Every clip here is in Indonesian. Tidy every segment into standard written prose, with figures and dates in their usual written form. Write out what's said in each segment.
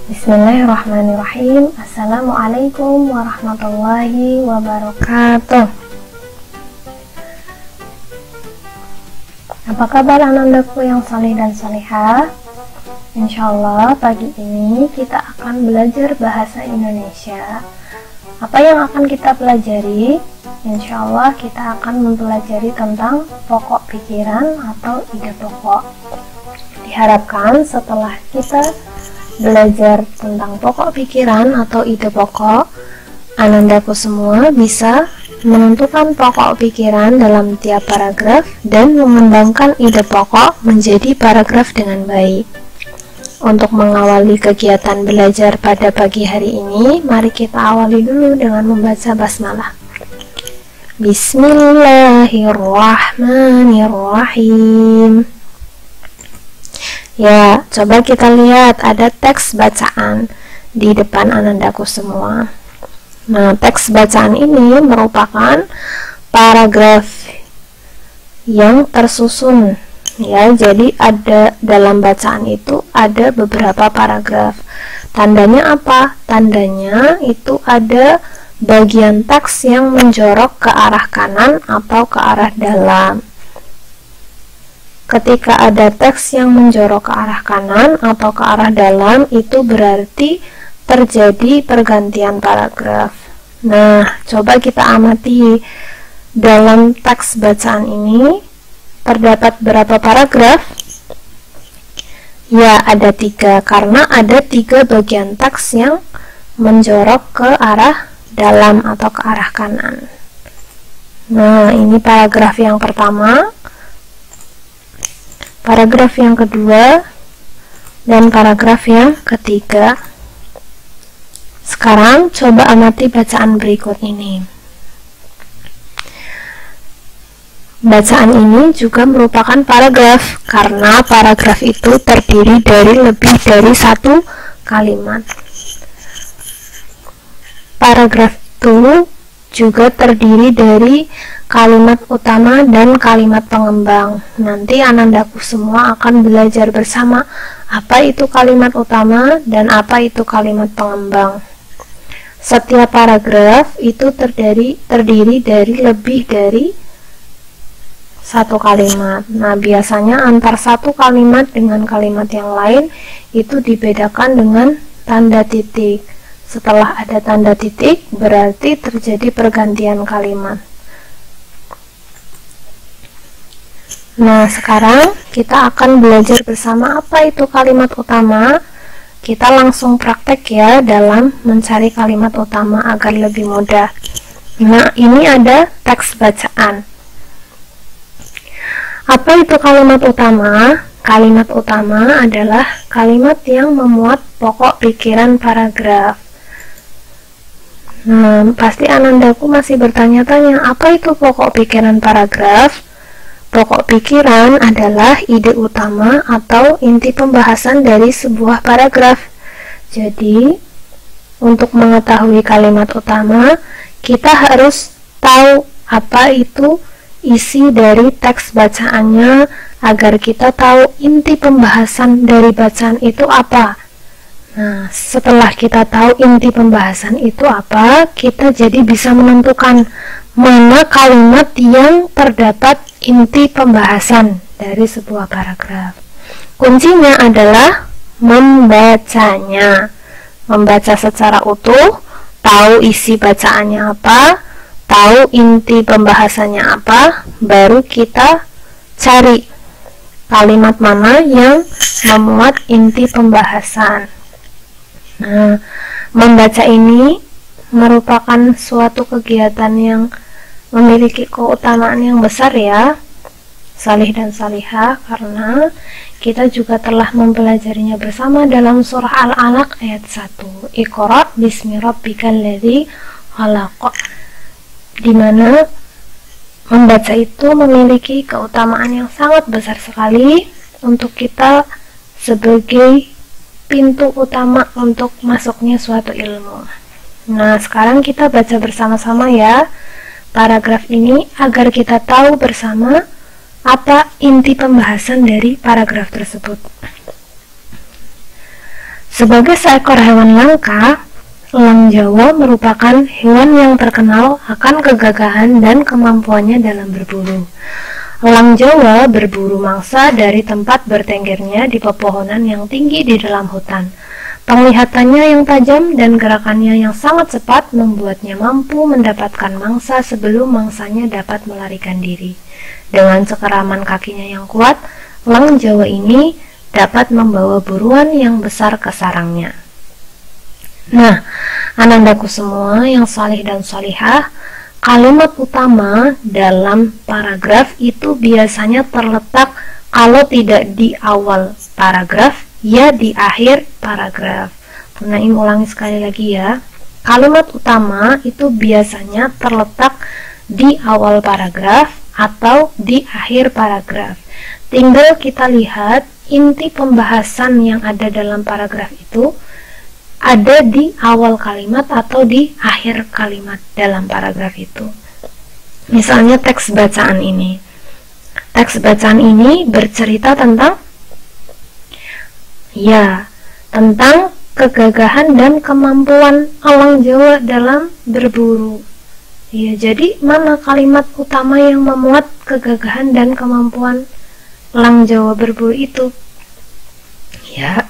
Bismillahirrahmanirrahim. Assalamualaikum warahmatullahi wabarakatuh. Apa kabar anandaku yang saleh dan salehah? Insyaallah pagi ini kita akan belajar bahasa Indonesia. Apa yang akan kita pelajari? Insyaallah kita akan mempelajari tentang pokok pikiran atau ide pokok. Diharapkan setelah kita belajar tentang pokok pikiran atau ide pokok, anandaku semua bisa menentukan pokok pikiran dalam tiap paragraf dan mengembangkan ide pokok menjadi paragraf dengan baik. Untuk mengawali kegiatan belajar pada pagi hari ini, mari kita awali dulu dengan membaca basmalah. Bismillahirrahmanirrahim. Ya, coba kita lihat ada teks bacaan di depan anandaku semua. Nah, teks bacaan ini merupakan paragraf yang tersusun. Ya, jadi ada dalam bacaan itu ada beberapa paragraf. Tandanya apa? Tandanya itu ada bagian teks yang menjorok ke arah kanan atau ke arah dalam. Ketika ada teks yang menjorok ke arah kanan atau ke arah dalam, itu berarti terjadi pergantian paragraf. Nah, coba kita amati dalam teks bacaan ini terdapat berapa paragraf? Ya, ada 3 karena ada 3 bagian teks yang menjorok ke arah dalam atau ke arah kanan. Nah, ini paragraf yang pertama, paragraf yang kedua, dan paragraf yang ketiga. Sekarang coba amati bacaan berikut ini. Bacaan ini juga merupakan paragraf karena paragraf itu terdiri dari lebih dari 1 kalimat. Paragraf itu juga terdiri dari kalimat utama dan kalimat pengembang. Nanti anandaku semua akan belajar bersama apa itu kalimat utama dan apa itu kalimat pengembang. Setiap paragraf itu terdiri dari lebih dari 1 kalimat. Nah, biasanya antar 1 kalimat dengan kalimat yang lain itu dibedakan dengan tanda titik. Setelah ada tanda titik, berarti terjadi pergantian kalimat. Nah, sekarang kita akan belajar bersama apa itu kalimat utama. Kita langsung praktek ya dalam mencari kalimat utama agar lebih mudah. Nah, ini ada teks bacaan. Apa itu kalimat utama? Kalimat utama adalah kalimat yang memuat pokok pikiran paragraf. Nah, pasti anandaku masih bertanya-tanya, apa itu pokok pikiran paragraf? Pokok pikiran adalah ide utama atau inti pembahasan dari sebuah paragraf. Jadi, untuk mengetahui kalimat utama, kita harus tahu apa itu isi dari teks bacaannya agar kita tahu inti pembahasan dari bacaan itu apa. Nah, setelah kita tahu inti pembahasan itu apa, kita jadi bisa menentukan mana kalimat yang terdapat inti pembahasan dari sebuah paragraf. Kuncinya adalah membacanya. Membaca secara utuh, tahu isi bacaannya apa, tahu inti pembahasannya apa, baru kita cari kalimat mana yang memuat inti pembahasan. Nah, membaca ini merupakan suatu kegiatan yang memiliki keutamaan yang besar ya, salih dan salihah, karena kita juga telah mempelajarinya bersama dalam surah Al-Alaq ayat 1. Iqra bismi rabbikal ladzi khalaq. Di mana membaca itu memiliki keutamaan yang sangat besar sekali untuk kita sebagai pintu utama untuk masuknya suatu ilmu. Nah, sekarang kita baca bersama-sama ya paragraf ini agar kita tahu bersama apa inti pembahasan dari paragraf tersebut. Sebagai seekor hewan langka, elang Jawa merupakan hewan yang terkenal akan kegagahan dan kemampuannya dalam berburu. Elang Jawa berburu mangsa dari tempat bertenggernya di pepohonan yang tinggi di dalam hutan. Penglihatannya yang tajam dan gerakannya yang sangat cepat membuatnya mampu mendapatkan mangsa sebelum mangsanya dapat melarikan diri. Dengan cekeraman kakinya yang kuat, elang Jawa ini dapat membawa buruan yang besar ke sarangnya. Nah, anandaku semua yang salih dan salihah, kalimat utama dalam paragraf itu biasanya terletak kalau tidak di awal paragraf, ya di akhir paragraf. Gunain ulangi sekali lagi ya. Kalimat utama itu biasanya terletak di awal paragraf atau di akhir paragraf. Tinggal kita lihat inti pembahasan yang ada dalam paragraf itu ada di awal kalimat atau di akhir kalimat dalam paragraf itu. Misalnya teks bacaan ini. Teks bacaan ini bercerita tentang tentang kegagahan dan kemampuan elang Jawa dalam berburu. Ya, jadi mana kalimat utama yang memuat kegagahan dan kemampuan elang Jawa berburu itu? Ya,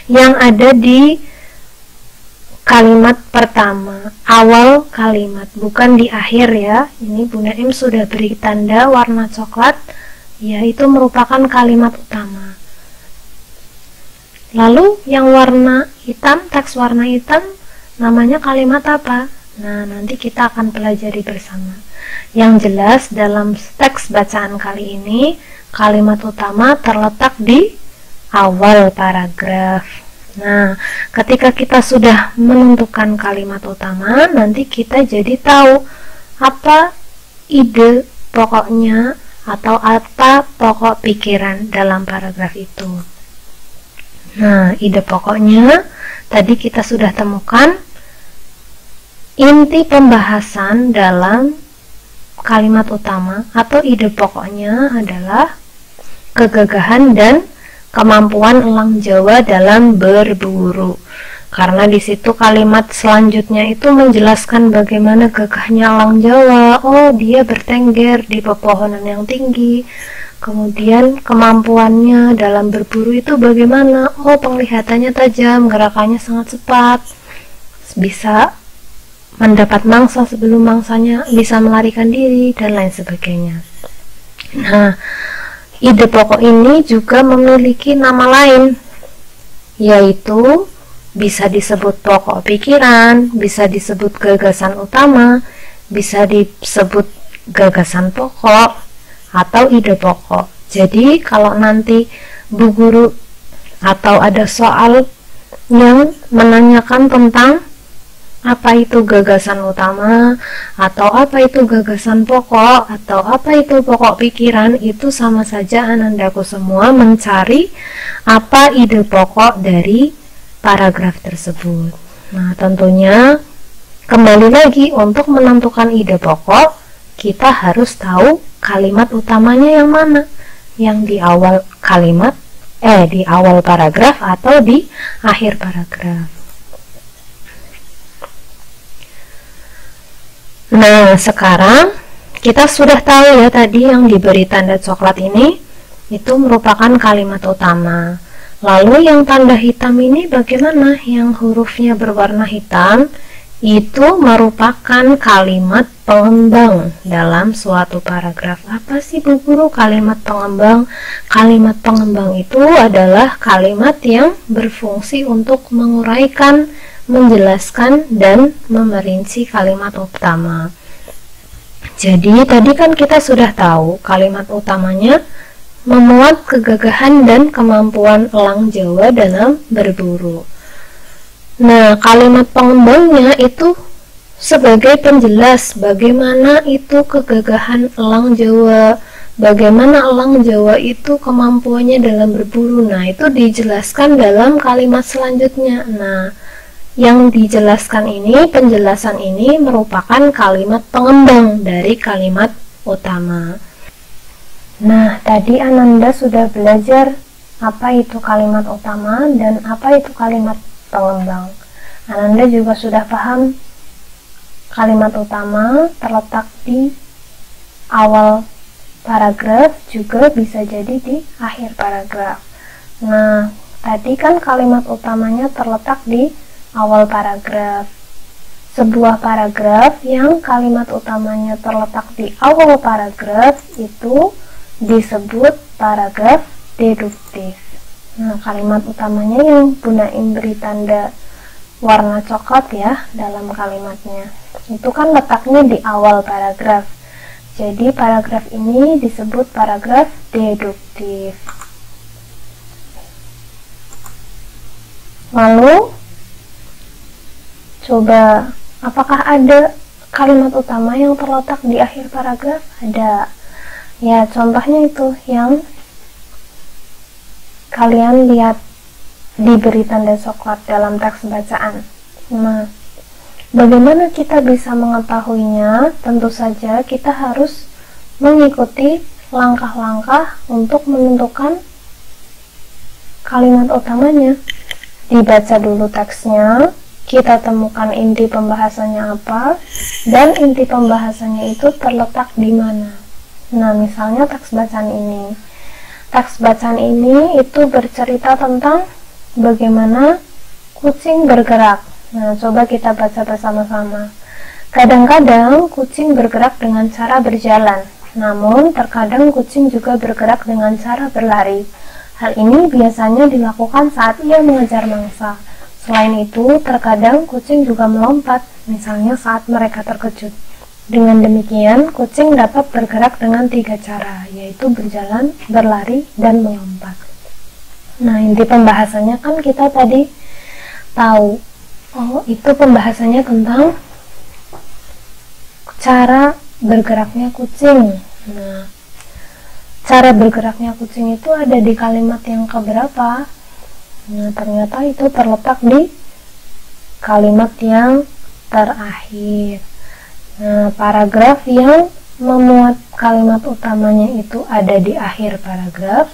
yang ada di kalimat pertama, awal kalimat, bukan di akhir ya. Ini Bunda Im sudah beri tanda warna coklat, yaitu merupakan kalimat utama. Lalu yang warna hitam, teks warna hitam, namanya kalimat apa? Nah, nanti kita akan pelajari bersama. Yang jelas dalam teks bacaan kali ini, kalimat utama terletak di awal paragraf. Nah, ketika kita sudah menentukan kalimat utama, nanti kita jadi tahu apa ide pokoknya atau apa pokok pikiran dalam paragraf itu. Nah, ide pokoknya tadi kita sudah temukan. Inti pembahasan dalam kalimat utama atau ide pokoknya adalah kegagahan dan kemampuan elang Jawa dalam berburu. Karena di situ kalimat selanjutnya itu menjelaskan bagaimana gagahnya elang Jawa. Oh, dia bertengger di pepohonan yang tinggi. Kemudian kemampuannya dalam berburu itu bagaimana? Oh, penglihatannya tajam, gerakannya sangat cepat, bisa mendapat mangsa sebelum mangsanya bisa melarikan diri, dan lain sebagainya. Nah, ide pokok ini juga memiliki nama lain, yaitu bisa disebut pokok pikiran, bisa disebut gagasan utama, bisa disebut gagasan pokok, atau ide pokok. Jadi kalau nanti Bu Guru atau ada soal yang menanyakan tentang apa itu gagasan utama, atau apa itu gagasan pokok, atau apa itu pokok pikiran, itu sama saja anandaku semua mencari apa ide pokok dari paragraf tersebut. Nah, tentunya kembali lagi untuk menentukan ide pokok, kita harus tahu kalimat utamanya yang mana, yang di awal kalimat, di awal paragraf atau di akhir paragraf. Nah, sekarang kita sudah tahu ya tadi yang diberi tanda coklat ini itu merupakan kalimat utama. Lalu yang tanda hitam ini bagaimana? Yang hurufnya berwarna hitam itu merupakan kalimat pengembang dalam suatu paragraf. Apa sih Bu Guru kalimat pengembang? Kalimat pengembang itu adalah kalimat yang berfungsi untuk menguraikan, menjelaskan, dan memerinci kalimat utama. Jadi tadi kan kita sudah tahu kalimat utamanya memuat kegagahan dan kemampuan elang Jawa dalam berburu. Nah, kalimat pengembangnya itu sebagai penjelas bagaimana itu kegagahan elang Jawa, bagaimana elang Jawa itu kemampuannya dalam berburu. Nah, itu dijelaskan dalam kalimat selanjutnya. Nah, yang dijelaskan ini, penjelasan ini merupakan kalimat pengembang dari kalimat utama. Nah, tadi Ananda sudah belajar apa itu kalimat utama dan apa itu kalimat pengembang. Ananda juga sudah paham kalimat utama terletak di awal paragraf, juga bisa jadi di akhir paragraf. Nah, tadi kan kalimat utamanya terletak di awal paragraf. Sebuah paragraf yang kalimat utamanya terletak di awal paragraf itu disebut paragraf deduktif. Nah, kalimat utamanya yang Bunda Im beri tanda warna coklat ya dalam kalimatnya. Itu kan letaknya di awal paragraf. Jadi paragraf ini disebut paragraf deduktif. Lalu coba, apakah ada kalimat utama yang terletak di akhir paragraf? Ada. Ya, contohnya itu yang kalian lihat diberi tanda coklat dalam teks bacaan. Nah, bagaimana kita bisa mengetahuinya? Tentu saja kita harus mengikuti langkah-langkah untuk menentukan kalimat utamanya. Dibaca dulu teksnya, kita temukan inti pembahasannya apa, dan inti pembahasannya itu terletak di mana. Nah, misalnya teks bacaan ini. Teks bacaan ini itu bercerita tentang bagaimana kucing bergerak. Nah, coba kita baca bersama-sama. Kadang-kadang kucing bergerak dengan cara berjalan, namun terkadang kucing juga bergerak dengan cara berlari. Hal ini biasanya dilakukan saat ia mengejar mangsa. Selain itu, terkadang kucing juga melompat, misalnya saat mereka terkejut. Dengan demikian, kucing dapat bergerak dengan 3 cara, yaitu berjalan, berlari, dan melompat. Nah, inti pembahasannya kan kita tadi tahu. Oh, itu pembahasannya tentang cara bergeraknya kucing. Nah, cara bergeraknya kucing itu ada di kalimat yang keberapa? Nah, ternyata itu terletak di kalimat yang terakhir. Nah, paragraf yang memuat kalimat utamanya itu ada di akhir paragraf,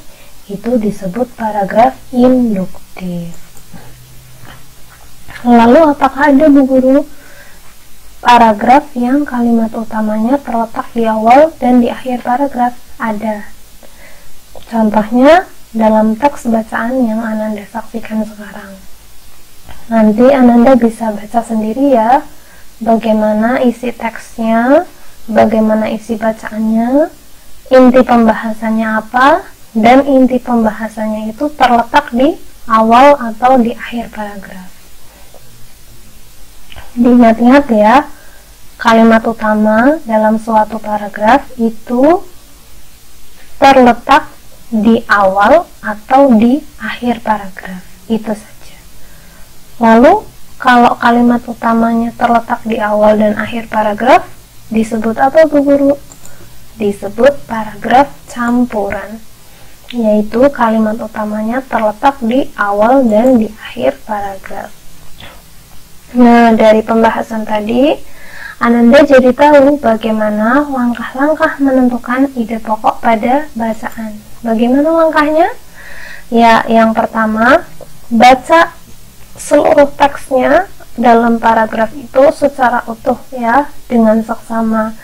itu disebut paragraf induktif. Lalu, apakah ada, Bu Guru, paragraf yang kalimat utamanya terletak di awal dan di akhir paragraf? Ada. Contohnya dalam teks bacaan yang Ananda saksikan sekarang. Nanti Ananda bisa baca sendiri ya, bagaimana isi teksnya, bagaimana isi bacaannya, inti pembahasannya apa, dan inti pembahasannya itu terletak di awal atau di akhir paragraf. Diingat-ingat ya, kalimat utama dalam suatu paragraf itu terletak di awal atau di akhir paragraf. Itu saja. Lalu, kalau kalimat utamanya terletak di awal dan akhir paragraf, disebut apa, Bu Guru? Disebut paragraf campuran, yaitu kalimat utamanya terletak di awal dan di akhir paragraf. Nah, dari pembahasan tadi, Ananda jadi tahu bagaimana langkah-langkah menentukan ide pokok pada bacaan. Bagaimana langkahnya? Ya, yang pertama, baca seluruh teksnya dalam paragraf itu secara utuh ya, dengan seksama.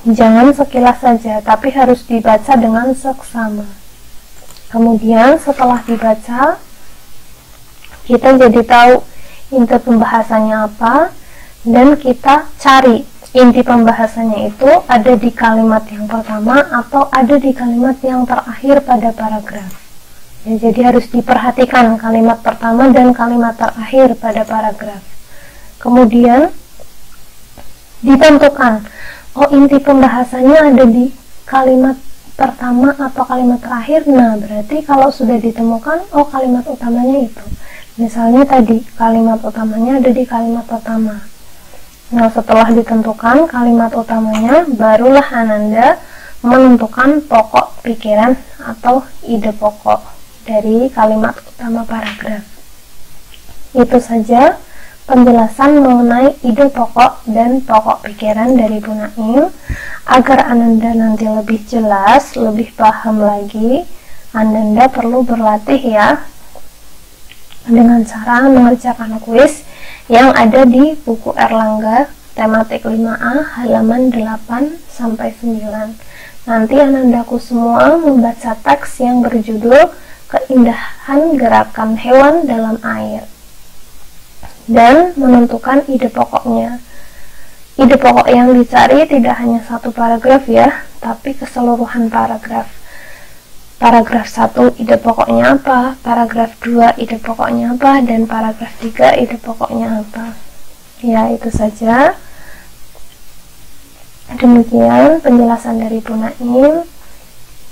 Jangan sekilas saja, tapi harus dibaca dengan seksama. Kemudian setelah dibaca, kita jadi tahu inti pembahasannya apa, dan kita cari inti pembahasannya itu ada di kalimat yang pertama atau ada di kalimat yang terakhir pada paragraf. Ya, jadi harus diperhatikan kalimat pertama dan kalimat terakhir pada paragraf. Kemudian ditentukan, oh, inti pembahasannya ada di kalimat pertama atau kalimat terakhir. Nah, berarti kalau sudah ditemukan, oh, kalimat utamanya itu. Misalnya tadi kalimat utamanya ada di kalimat pertama. Nah, setelah ditentukan kalimat utamanya, barulah Ananda menentukan pokok pikiran atau ide pokok dari kalimat utama paragraf. Itu saja penjelasan mengenai ide pokok dan pokok pikiran dari Bu Naim. Agar Ananda nanti lebih jelas, lebih paham lagi, Anda perlu berlatih ya, dengan cara mengerjakan kuis yang ada di buku Erlangga tematik 5A halaman 8-9. Nanti anandaku semua membaca teks yang berjudul Keindahan Gerakan Hewan dalam Air dan menentukan ide pokoknya. Ide pokok yang dicari tidak hanya satu paragraf ya, tapi keseluruhan paragraf. Paragraf 1 ide pokoknya apa, paragraf 2 ide pokoknya apa, dan paragraf 3 ide pokoknya apa. Ya, itu saja. Demikian penjelasan dari Bu Naim.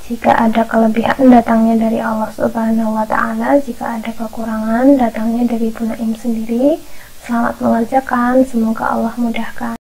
Jika ada kelebihan datangnya dari Allah Subhanahu wa Ta'ala, jika ada kekurangan datangnya dari Bu Naim sendiri. Selamat mengerjakan, semoga Allah mudahkan.